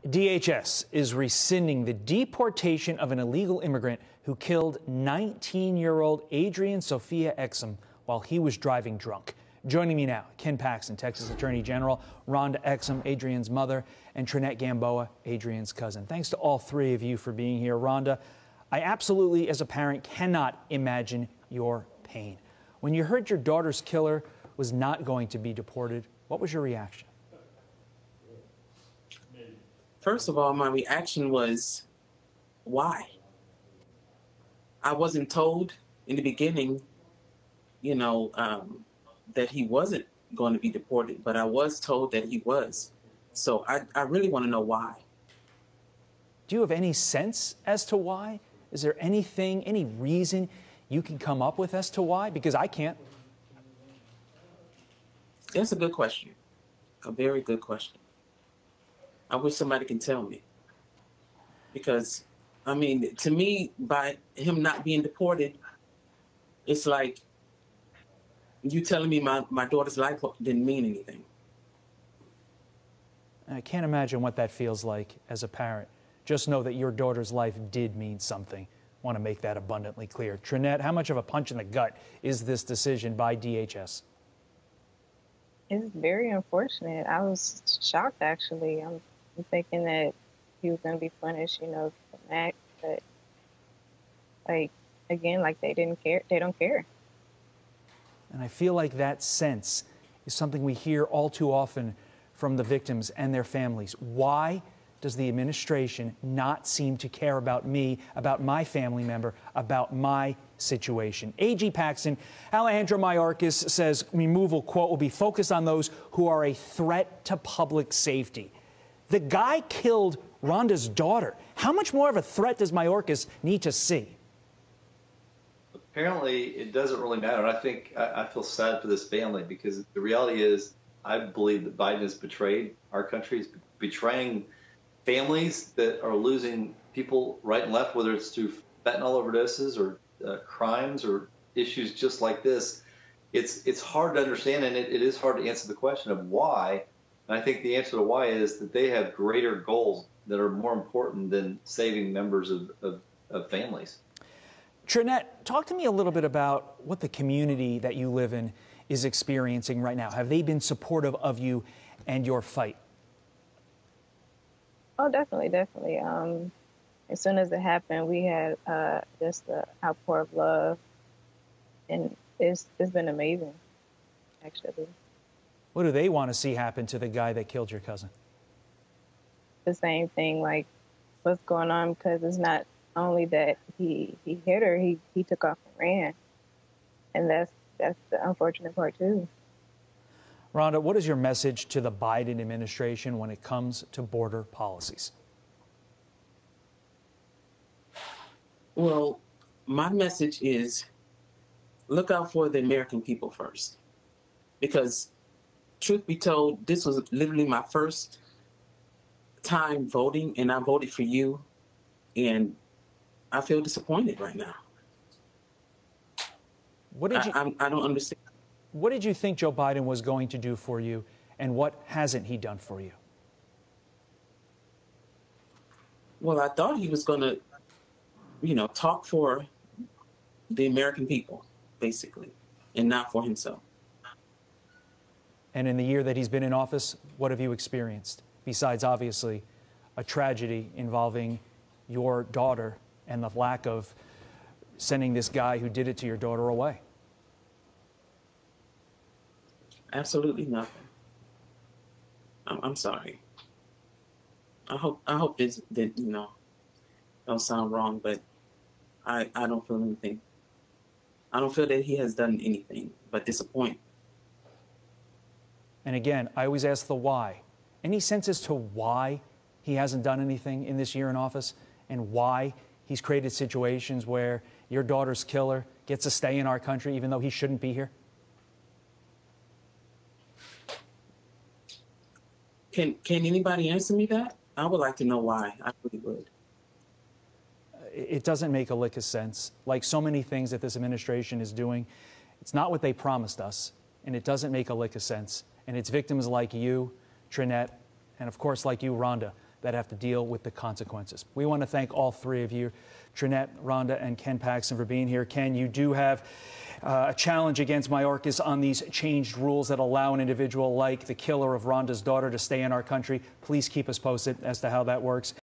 DHS is rescinding the deportation of an illegal immigrant who killed 19-year-old Adrian Sophia Exum while he was driving drunk. Joining me now, Ken Paxton, Texas Attorney General, Rhonda Exum, Adrian's mother, and Trinette Gamboa, Adrian's cousin. Thanks to all three of you for being here. Rhonda, I absolutely, as a parent, cannot imagine your pain. When you heard your daughter's killer was not going to be deported, what was your reaction? First of all, my reaction was, why? I wasn't told in the beginning, that he wasn't going to be deported, but I was told that he was. So I really want to know why. Do you have any sense as to why? Is there anything, any reason you can come up with as to why? Because I can't. That's a good question. A very good question. I wish somebody can tell me. Because, to me, by him not being deported, it's like you telling me my daughter's life didn't mean anything. I can't imagine what that feels like as a parent. Just know that your daughter's life did mean something. I want to make that abundantly clear. Trinette, how much of a punch in the gut is this decision by DHS? It's very unfortunate. I was shocked, actually. I'm thinking that he was going to be punished, for that. But, again, they didn't care. They don't care. And I feel like that sense is something we hear all too often from the victims and their families. Why does the administration not seem to care about me, about my family member, about my situation? AG Paxton, Alejandro Mayorkas says removal, quote, will be focused on those who are a threat to public safety. The guy killed Rhonda's daughter. How much more of a threat does Mayorkas need to see? Apparently, it doesn't really matter. And I think I feel sad for this family because the reality is I believe that Biden has betrayed our country. He's betraying families that are losing people right and left, whether it's through fentanyl overdoses or crimes or issues just like this. It's hard to understand, and it is hard to answer the question of why. And I think the answer to why is that they have greater goals that are more important than saving members of families. Trinette, talk to me a little bit about what the community that you live in is experiencing right now. Have they been supportive of you and your fight? Oh, definitely. As soon as it happened, we had just the outpour of love, and it's been amazing, actually. What do they want to see happen to the guy that killed your cousin? The same thing, what's going on, because it's not only that he hit her, he took off and ran. And that's the unfortunate part, too. Rhonda, what is your message to the Biden administration when it comes to border policies? Well, my message is look out for the American people first. Because truth be told, this was literally my first time voting, and I voted for you. And I feel disappointed right now. I don't understand. What did you think Joe Biden was going to do for you, and what hasn't he done for you? Well, I thought he was going to, talk for the American people, basically, and not for himself. And in the year that he's been in office, what have you experienced, besides, obviously, a tragedy involving your daughter and the lack of sending this guy who did it to your daughter away? Absolutely nothing. I'm sorry. I hope this that don't sound wrong, but I don't feel anything. I don't feel that he has done anything but disappoint. And again, I always ask the why. Any sense as to why he hasn't done anything in this year in office, and why he's created situations where your daughter's killer gets to stay in our country even though he shouldn't be here? Can anybody answer me that? I would like to know why. I really would. It doesn't make a lick of sense. Like so many things that this administration is doing, it's not what they promised us, and it doesn't make a lick of sense. And it's victims like you, Trinette, and of course like you, Rhonda, that have to deal with the consequences. We want to thank all three of you, Trinette, Rhonda, and Ken Paxton, for being here. Ken, you do have a challenge against Mayorkas on these changed rules that allow an individual like the killer of Rhonda's daughter to stay in our country. Please keep us posted as to how that works.